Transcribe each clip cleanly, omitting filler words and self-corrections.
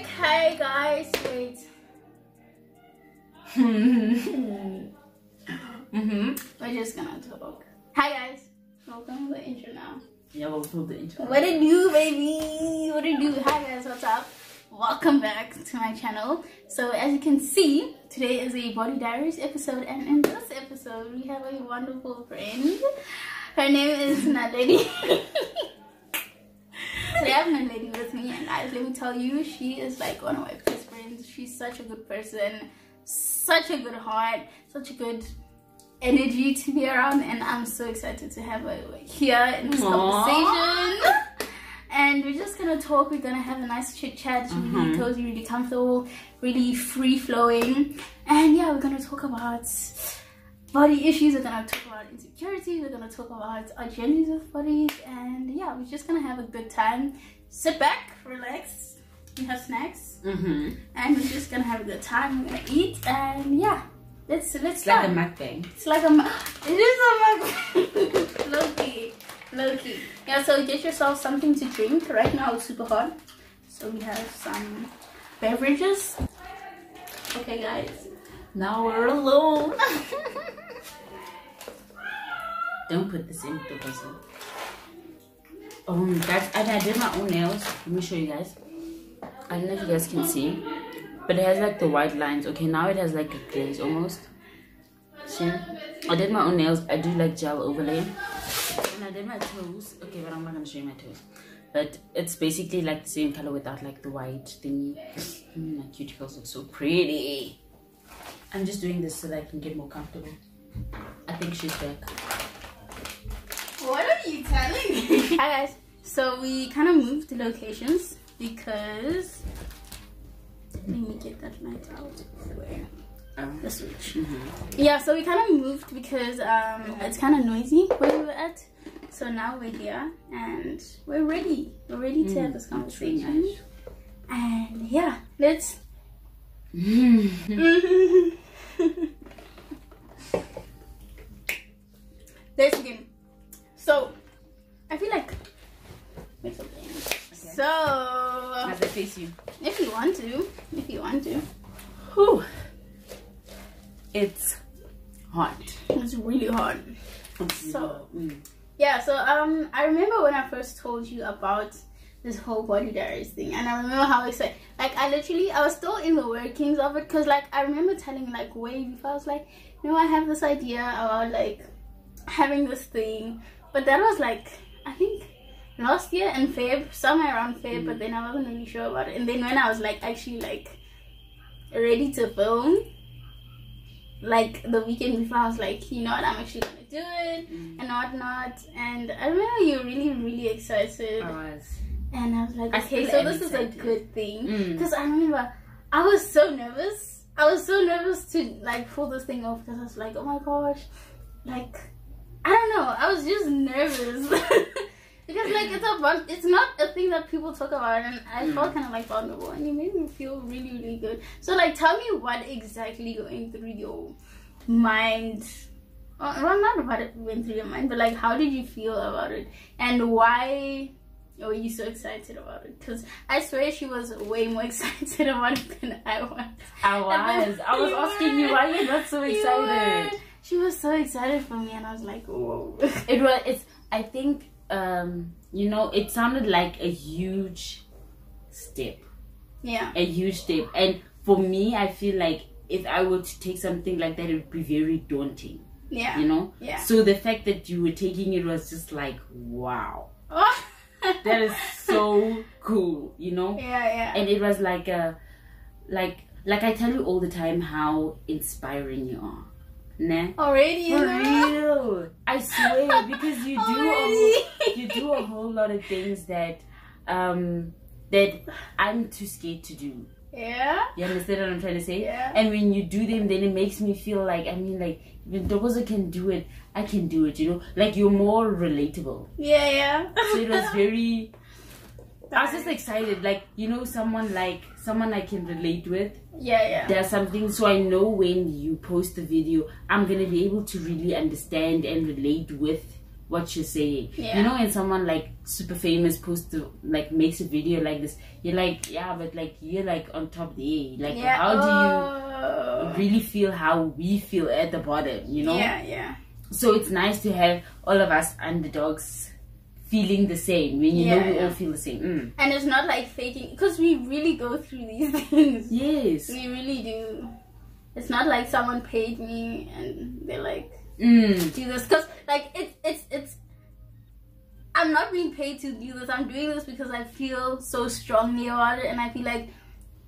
Hi guys, wait. We're just gonna talk. Hi guys, welcome to the intro now. Yeah, welcome to the intro. What it do, baby? What it do? Hi guys, what's up? Welcome back to my channel. So as you can see, today is a Body Diaries episode, and in this episode we have a wonderful friend. Her name is Naledi. Today I have Naledi with me, and guys, let me tell you, she is like one of my best friends. She's such a good person, such a good heart, such a good energy to be around, and I'm so excited to have her here in this conversation. And we're just gonna talk. We're gonna have a nice chit chat, really cozy, really comfortable, really free flowing. And yeah, we're gonna talk about body issues. We're gonna talk about insecurities. We're gonna talk about our journeys with bodies. And yeah, we're just gonna have a good time. Sit back, relax, we have snacks, and we're just gonna have a good time. We're gonna eat, and yeah, let's start. It's like a mukbang. It's like a it is a mukbang. Low-key. Yeah, so get yourself something to drink. Right now it's super hot, so we have some beverages. Okay guys, Now we're alone. Don't put this in Ntokxzo. Guys, and I did my own nails. Let me show you guys. I don't know if you guys can see, but it has like the white lines. Okay, now it has like a glaze almost. See? I did my own nails. I do like gel overlay. And I did my toes. Okay, but I'm not gonna show you my toes. But it's basically like the same color without like the white thingy. My cuticles look so pretty. I'm just doing this so that I can get more comfortable. I think she's back. what are you telling me? Hi guys, so we kind of moved the locations because let me get that light out where the switch. Yeah, so we kind of moved because it's kind of noisy where we were at. So now we're here and we're ready to have this conversation. Nice. And yeah, let's let's begin. So I feel like so as I face you, if you want to whew. It's hot. It's really hot. So yeah, so I remember when I first told you about this whole Body Diaries thing, and I remember how excited, like I was still in the workings of it, because like I remember telling like way before, I was like, you know, I have this idea about like having this thing, but that was like I think last year in Feb, somewhere around Feb, but then I wasn't really sure about it. And then when I was like actually like ready to film, like the weekend before, I was like, you know what, I'm actually gonna do it and whatnot. And I remember you were really excited. I was. And I was like, okay, so this is a good thing. Because I remember I was so nervous. I was so nervous to like pull this thing off, because I was like, oh my gosh, like I don't know, I was just nervous. Because like it's not a thing that people talk about, and I felt kind of like vulnerable, and you made me feel really good. So like tell me what exactly going through your mind, well not what it went through your mind, but like how did you feel about it, and why were you so excited about it? Because I swear she was way more excited about it than I was. I was asking you why you're not so excited. She was so excited for me, and I was like, whoa. I think you know, it sounded like a huge step. Yeah, a huge step. And for me, I feel like if I were to take something like that, it would be very daunting. Yeah, you know. Yeah, so the fact that you were taking it was just like, wow. That is so cool, you know. Yeah. And it was like like I tell you all the time how inspiring you are. Nah. Already, for real, I swear, because you do a whole lot of things that that I'm too scared to do. Yeah, you understand what I'm trying to say? Yeah. And when you do them, then it makes me feel like, I mean, like, when Ntokxzo can do it, I can do it, you know, like you're more relatable. Yeah. So it was very, I was just excited, like, you know, someone I can relate with. Yeah. There's something, so I know when you post the video, I'm gonna be able to really understand and relate with what you're saying. You know, when someone like super famous makes a video like this, you're like, yeah, but like you're like on top there. Like how do you really feel how we feel at the bottom, you know? So it's nice to have all of us underdogs feeling the same when you know we all feel the same. And it's not like faking, because we really go through these things. Yes, we really do. It's not like someone paid me and they're like, do this, because like it's I'm not being paid to do this. I'm doing this because I feel so strongly about it, and I feel like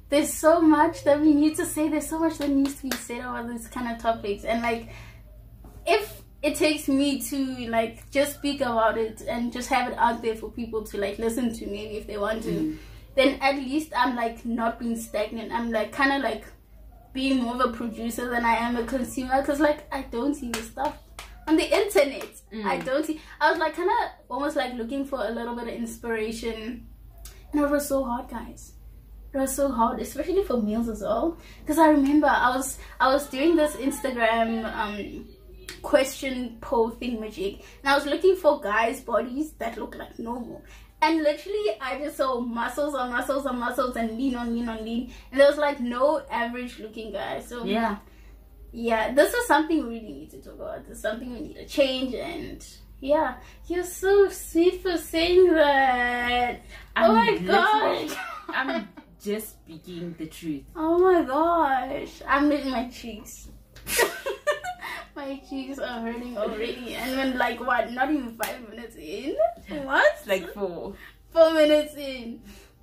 there's so much that we need to say. There's so much that needs to be said about this kind of topics, and like if it takes me to like just speak about it and just have it out there for people to like listen to, maybe if they want to, then at least I'm like not being stagnant. I'm like kind of like being more of a producer than I am a consumer, because like I don't see this stuff on the internet. I don't see. I was like kind of almost like looking for a little bit of inspiration, and it was so hard, guys. It was so hard, especially for males as well, because I remember I was doing this Instagram question poll thing magic, and I was looking for guys' bodies that look like normal. And literally, I just saw muscles on muscles on muscles and lean on lean on lean. And there was like no average looking guy. So yeah, this is something we really need to talk about. This is something we need to change. And yeah, you're so sweet for saying that. Oh my gosh. I'm just speaking the truth. Oh my gosh. I'm licking my cheeks. My cheeks are hurting already, and when like what, not even 5 minutes in? What? Like 4 minutes in.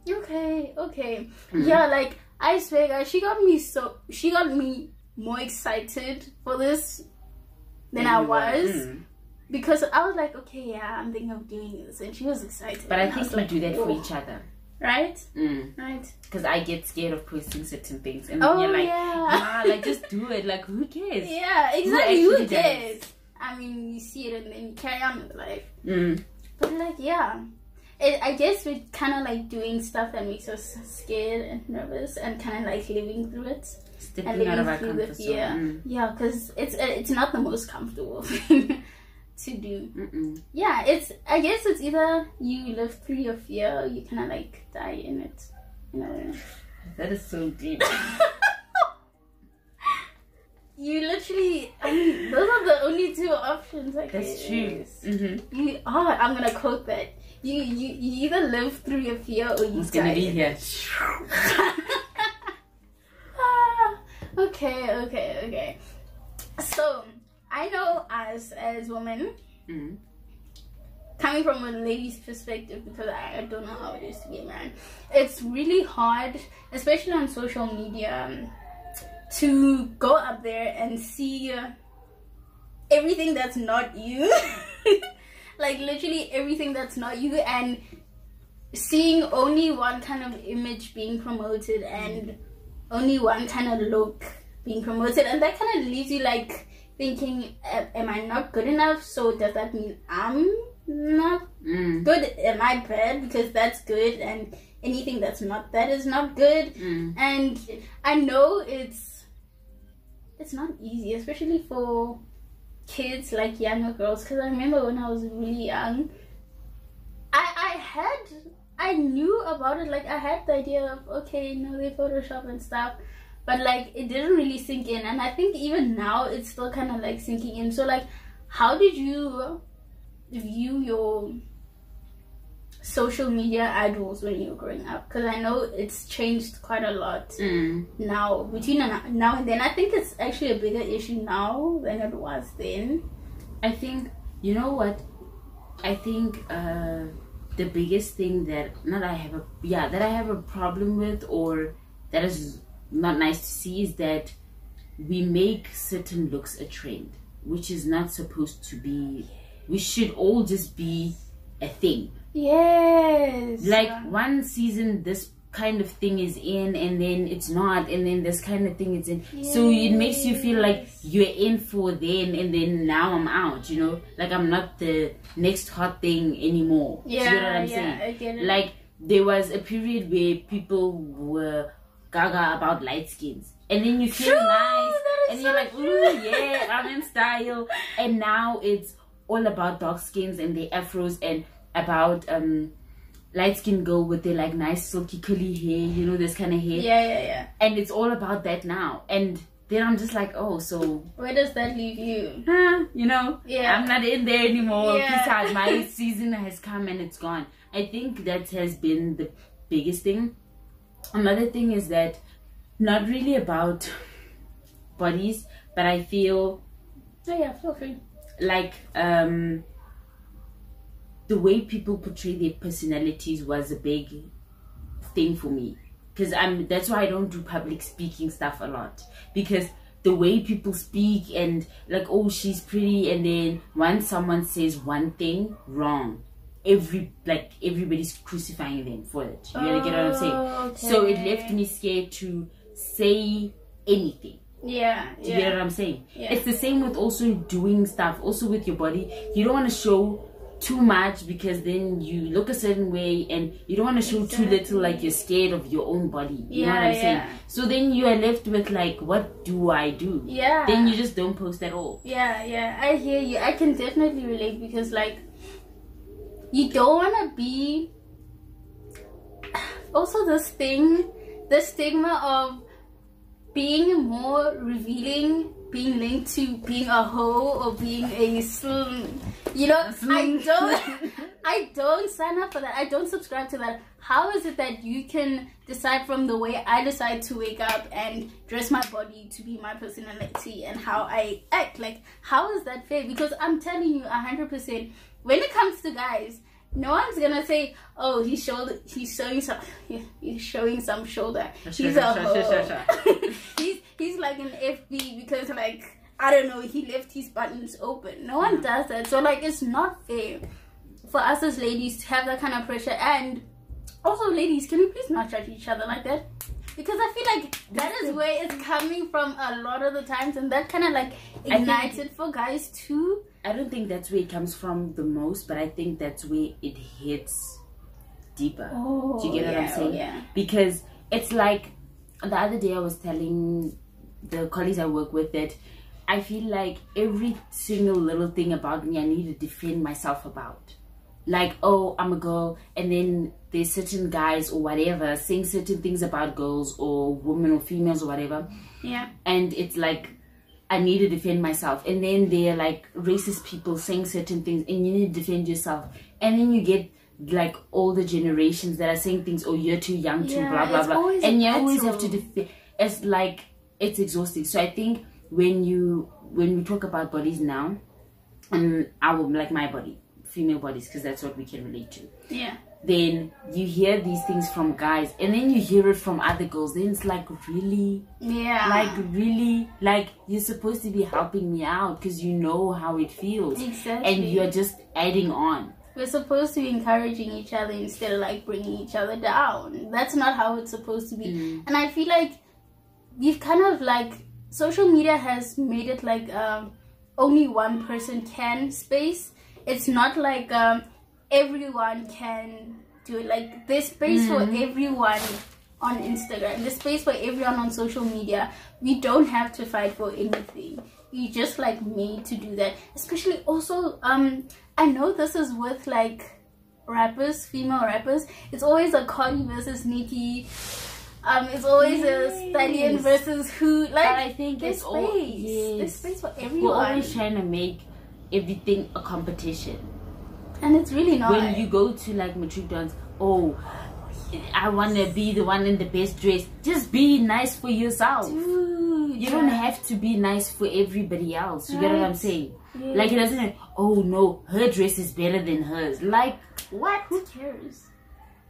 Okay. Yeah, like I swear guys, she got me more excited for this than I was, because I was like, okay, yeah, I'm thinking of doing this, and she was excited. But I think we do that for each other. Right? Right. Because I get scared of posting certain things, and then you're like, nah, like just do it. Like, who cares? Yeah, exactly. Who cares? I mean, you see it and then you carry on with life. But like, yeah, I guess we're kind of like doing stuff that makes us scared and nervous, and kind of like living through it, stepping out of our comfort zone. Yeah, because it's not the most comfortable thing to do. Yeah, I guess it's either you live through your fear or you kind of like die in it, you know. That is so deep. You literally, I mean, those are the only two options, I guess. That's true. I'm gonna quote that. You either live through your fear or you die. Gonna be here. Okay. So I know us as women, coming from a lady's perspective, because I don't know how it is to be a man, it's really hard, especially on social media, to go up there and see everything that's not you. Like literally everything that's not you, and seeing only one kind of image being promoted and only one kind of look being promoted, and that kind of leaves you like thinking, am I not good enough? So does that mean I'm not good? Am I bad because that's good, and anything that's not that is not good? And I know it's not easy, especially for kids, like younger girls, because I remember when I was really young, I knew about it, like I had the idea of, okay, no, they Photoshop and stuff, but like it didn't really sink in, and I think even now it's still kind of like sinking in. So like, how did you view your social media idols when you were growing up? Because I know it's changed quite a lot now, between now and then. I think it's actually a bigger issue now than it was then. I think, you know what, I think the biggest thing that I have a problem with, or that is not nice to see, is that we make certain looks a trend, which is not supposed to be. We should all just be a thing. Yes. Like one season this kind of thing is in, and then it's not, and then this kind of thing is in. Yes. So it makes you feel like you're in for then, and then now I'm out, you know? Like I'm not the next hot thing anymore. Yeah, you know what I'm saying? I get it. Like there was a period where people were gaga about light skins, and then you feel nice, and you're like, ooh, yeah, I'm in style. And now it's all about dark skins and their afros, and about light-skinned girl with their like nice silky curly hair, you know, this kind of hair. Yeah. And it's all about that now. And then I'm just like, oh, so where does that leave you? You know, I'm not in there anymore. Peace out. My season has come and it's gone. I think that has been the biggest thing. Another thing is that not really about bodies, but I feel feel free. Like the way people portray their personalities was a big thing for me, because that's why I don't do public speaking stuff a lot, because the way people speak and like, oh, she's pretty, and then once someone says one thing wrong, everybody's crucifying them for it. You get what I'm saying? Okay. So it left me scared to say anything. Do you get what I'm saying? It's the same with also doing stuff, also with your body. You don't want to show too much, because then you look a certain way, and you don't want to show too little, like you're scared of your own body. You know what I'm saying? So then you are left with like, what do I do? Then you just don't post at all. I hear you. I can definitely relate, because like, you don't want to be also the stigma of being more revealing, being linked to being a hoe or being a slim. You know, I don't sign up for that. I don't subscribe to that. How is it that you can decide from the way I decide to wake up and dress my body to be my personality and how I act? Like, how is that fair? Because I'm telling you 100%, when it comes to guys, no one's gonna say, oh, he's showing some shoulder. He's a hoe. he's like an FB because, like, I don't know, he left his buttons open. No one does that. So like, it's not fair for us as ladies to have that kind of pressure. And also, ladies, can you please not judge each other like that? Because I feel like that is where it's coming from a lot of the times, and that kind of like ignites it for guys too. I don't think that's where it comes from the most, but I think that's where it hits deeper. Do you get what I'm saying? Because it's like, the other day I was telling the colleagues I work with that I feel like every single little thing about me I need to defend myself about. Like, oh, I'm a girl, and then there's certain guys or whatever saying certain things about girls or women or females or whatever. And it's like, I need to defend myself. And then they're like racist people saying certain things, and you need to defend yourself. And then you get like older generations that are saying things, oh, you're too young to blah blah blah, and you always have to defend. It's like, it's exhausting. So I think when we talk about bodies now, and like my body, female bodies, because that's what we can relate to, then you hear these things from guys, and then you hear it from other girls, then it's like, really? Like, you're supposed to be helping me out because you know how it feels. And you're just adding on. We're supposed to be encouraging each other instead of like bringing each other down. That's not how it's supposed to be. And I feel like we've kind of like, social media has made it like only one person can space. It's not like everyone can do it. Like, there's space for everyone on Instagram. There's space for everyone on social media. We don't have to fight for anything. We just like made to do that. Especially also, I know this is with like rappers, female rappers. It's always a Cardi versus Nicki. It's always a Stallion versus who. Like, but I think there's space. There's space for everyone. We're always trying to make everything a competition, and it's really not. When you go to like matric dance, oh, I want to be the one in the best dress. Just be nice for yourself. Dude, you don't have to be nice for everybody else. You get what I'm saying? Like, it doesn't, oh no, her dress is better than hers. Like, what? Who cares?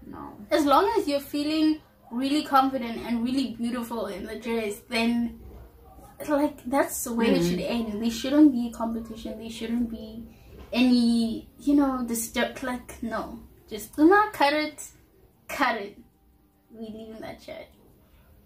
No. As long as you're feeling really confident and really beautiful in the dress, then like, that's the way it should end. There shouldn't be competition. There shouldn't be any, you know, like, no, just do not cut it. We leaving that chat.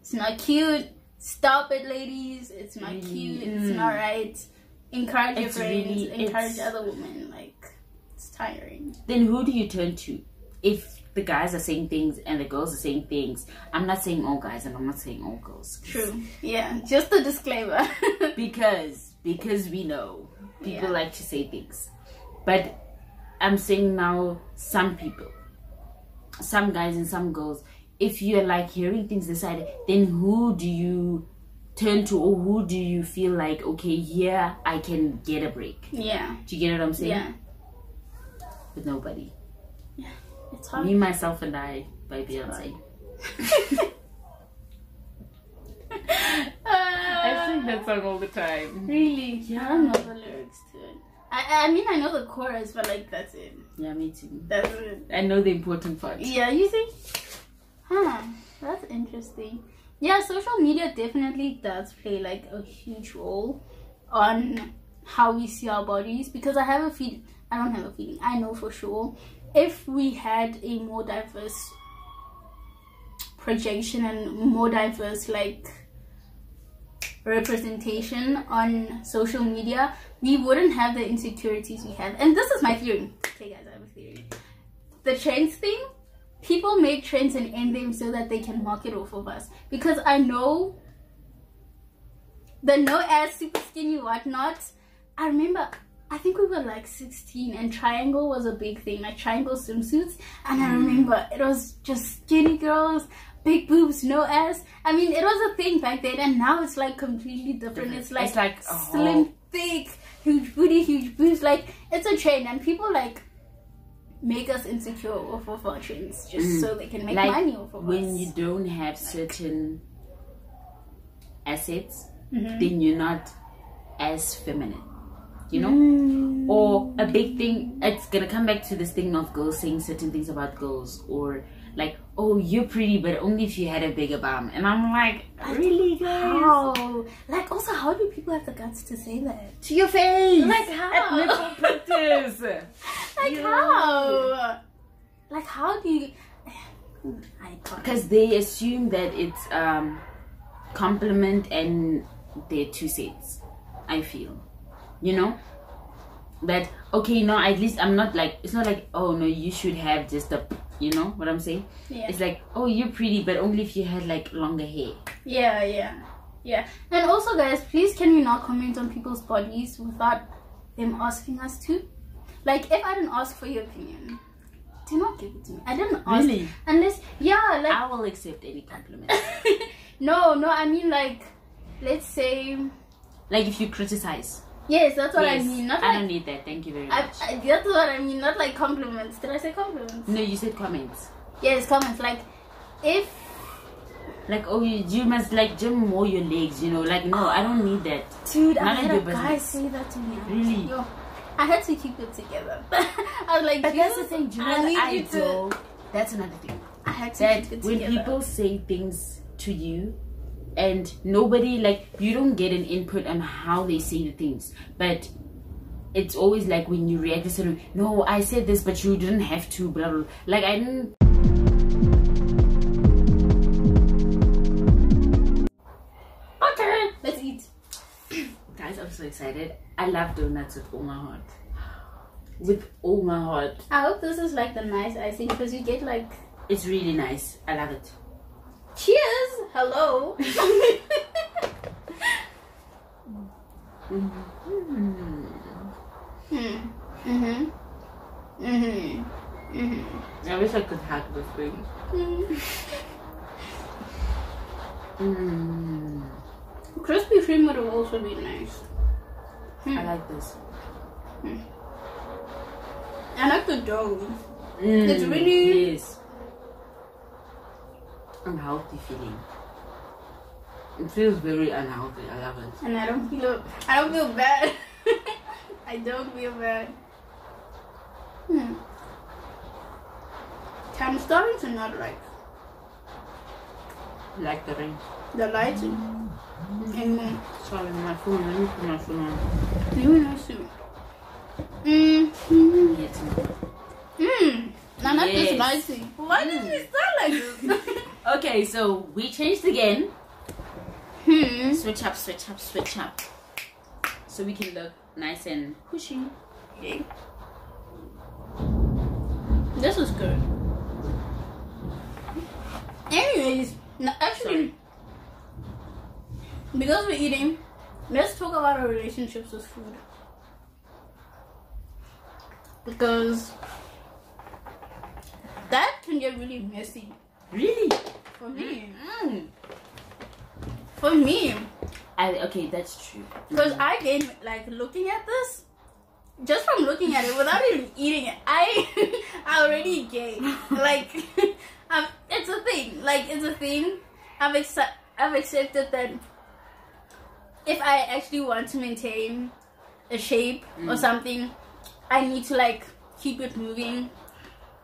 It's not cute. Stop it, ladies. It's not cute. It's not right. Encourage your friends. Encourage other women. Like, it's tiring. Then who do you turn to if the guys are saying things and the girls are saying things? I'm not saying all guys and I'm not saying all girls. True. Yeah. Just a disclaimer. because we know people like to say things. But I'm saying now, some people, some guys and some girls, if you're like hearing things decided, then who do you turn to, or who do you feel like, okay, here I can get a break? Yeah. Do you get what I'm saying? Yeah. With nobody. Yeah. It's hard. Me, Myself, and I by Beyonce. I sing that song all the time. Really? Yeah. I don't know the lyrics to it. I mean, I know the chorus, but like, that's it. Yeah, me too. That's it. I know the important part. Yeah, you think? Huh. That's interesting. Yeah, social media definitely does play like a huge role on how we see our bodies, because I have a feeling, I don't have a feeling, I know for sure, if we had a more diverse projection and more diverse like representation on social media, we wouldn't have the insecurities we have. And this is my theory. Okay guys, I have a theory. The trends thing, people make trends and end them so that they can market off of us, because I know the no ass, super skinny, whatnot. I remember, I think we were like 16 and triangle was a big thing, like triangle swimsuits. And I remember it was just skinny girls, big boobs, no ass. I mean, it was a thing back then, and now it's like completely different. It's like slim, thick, huge booty, huge boobs. Like, it's a trend, and people like make us insecure off of our trends just so they can make like money off of us. When you don't have certain assets, then you're not as feminine, you know? Or a big thing, it's gonna come back to this thing of girls saying certain things about girls, or like, oh, you're pretty, but only if you had a bigger bum. And I'm like, really, guys? How? Like, also, how do people have the guts to say that? To your face! Like, how? At nipple practice! Like, how? Like, how do you... Because they assume that it's compliment and they're two sets, I feel. You know? That, okay, no, at least I'm not like... It's not like, oh, no, you should have just a... You know what I'm saying? Yeah. It's like, oh, you're pretty, but only if you had like longer hair. Yeah. And also, guys, please can we not comment on people's bodies without them asking us to? Like, if I didn't ask for your opinion, do not give it to me. I didn't ask. Really? Unless, yeah, like... I will accept any compliment. No, I mean, like, let's say... Like, if you criticize. Yes, that's what I mean. Not I like, don't need that. Thank you very much. That's what I mean. Not like compliments. Did I say compliments? No, you said comments. Yes, comments. Like, if... Like, oh, you must, like, gym more your legs, you know. Like, no, I don't need that. Dude, I had a guy say that to me. Really? Yo, I had to keep it together. I was like, but that's the thing. I need you to... That's another thing. I had to keep it together. When people say things to you, and nobody, like, you don't get an input on how they say the things, but it's always like when you react to something, no, I said this, but you didn't have to, blah, blah. Like, I didn't. Okay, let's eat. Guys, I'm so excited. I love donuts with all my heart. With all my heart. I hope this is like the nice icing, because you get like... It's really nice. I love it. Cheers! Hello! I wish I could hack this thing. Crispy cream would also be nice. I like this. I like the dough. It's really... Yes. Unhealthy feeling. It feels very unhealthy. I love it. And I don't feel bad. I don't feel bad. I'm starting to not like the rain. The lighting. Anymore. Sorry, my phone. Let me put my phone on. Very nice too. I like this lighting. Why did we start like this? Okay, so we changed again. Switch up. So we can look nice and cushy. Okay. This is good. Anyways, actually, because we're eating, let's talk about our relationships with food. because that can get really messy. Really? For me. For me. Okay, that's true. Because I gain, like, looking at this, just from looking at it without even eating it, I already gain. Like, it's a thing. Like, it's a thing. I've accepted that if I actually want to maintain a shape or something, I need to, like, keep it moving,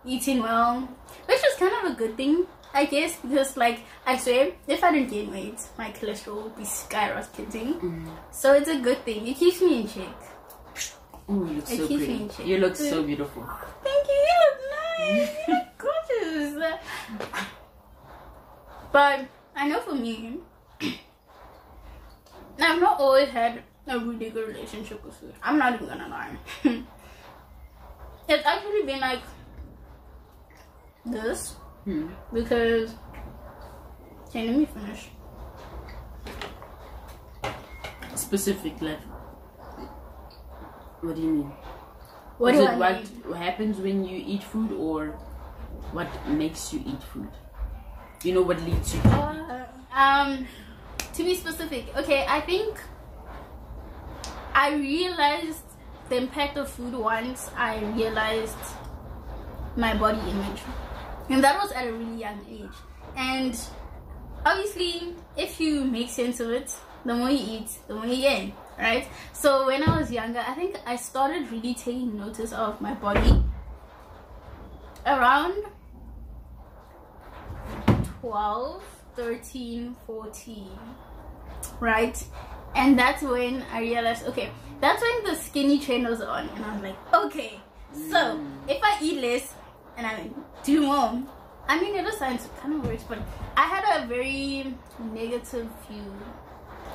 eating well, which is kind of a good thing, I guess, because, like, I swear, if I didn't gain weight, my cholesterol would be skyrocketing. So it's a good thing. It keeps me in check. Oh, you look so pretty. You look so beautiful. Thank you. You look nice. You look gorgeous. But I know for me, I've not always had a really good relationship with food. I'm not even gonna lie. It's actually been like this because, okay, let me finish. Specific, like, what do you mean? What happens when you eat food, or what makes you eat food? You know, what leads you to eat? To be specific, okay, I think I realized the impact of food once I realized my body image, and that was at a really young age. And obviously, if you make sense of it, the more you eat, the more you gain, right? So when I was younger, I think I started really taking notice of my body around 12, 13, 14, right? And that's when I realized, okay, that's when the skinny train was on, and I was like, okay, so if I eat less and I do more, I mean, it sounds kind of weird, but I had a very negative view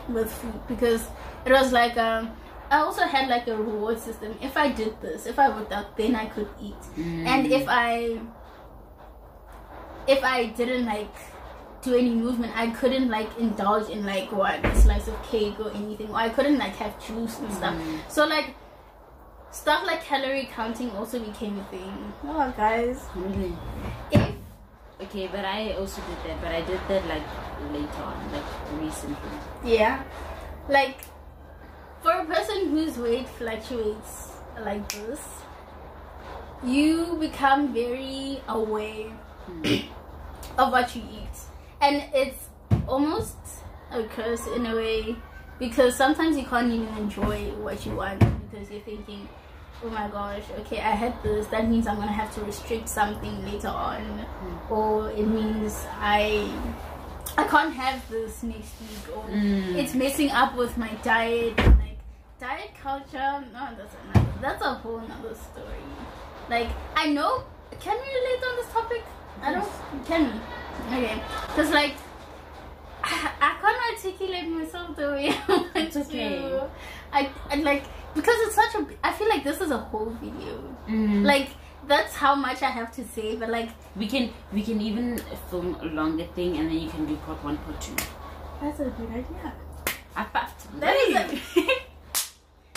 with food, because it was like I also had like a reward system. If I did this, if I worked out, then I could eat. And if I didn't like do any movement, I couldn't like indulge in like a slice of cake or anything, or I couldn't like have juice and stuff. So like stuff like calorie counting also became a thing. Oh guys, really? Okay, but I also did that, but I did that like later on, like recently. Yeah, like for a person whose weight fluctuates like this, you become very aware of what you eat, and it's almost a curse in a way, because sometimes you can't even enjoy what you want, because you're thinking, oh my gosh, okay, I had this, that means I'm gonna have to restrict something later on, or it means I can't have this next week, or it's messing up with my diet. Like diet culture, no, that's a whole nother story. Like, I know, can we relate on this topic? I don't, can we? Okay, because like I can't articulate myself the way I want it's okay. to. I like, because it's such a, I feel like this is a whole video. Like, that's how much I have to say, but like we can even film a longer thing, and then you can do part 1, part 2. That's a good idea.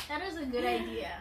That is a good idea.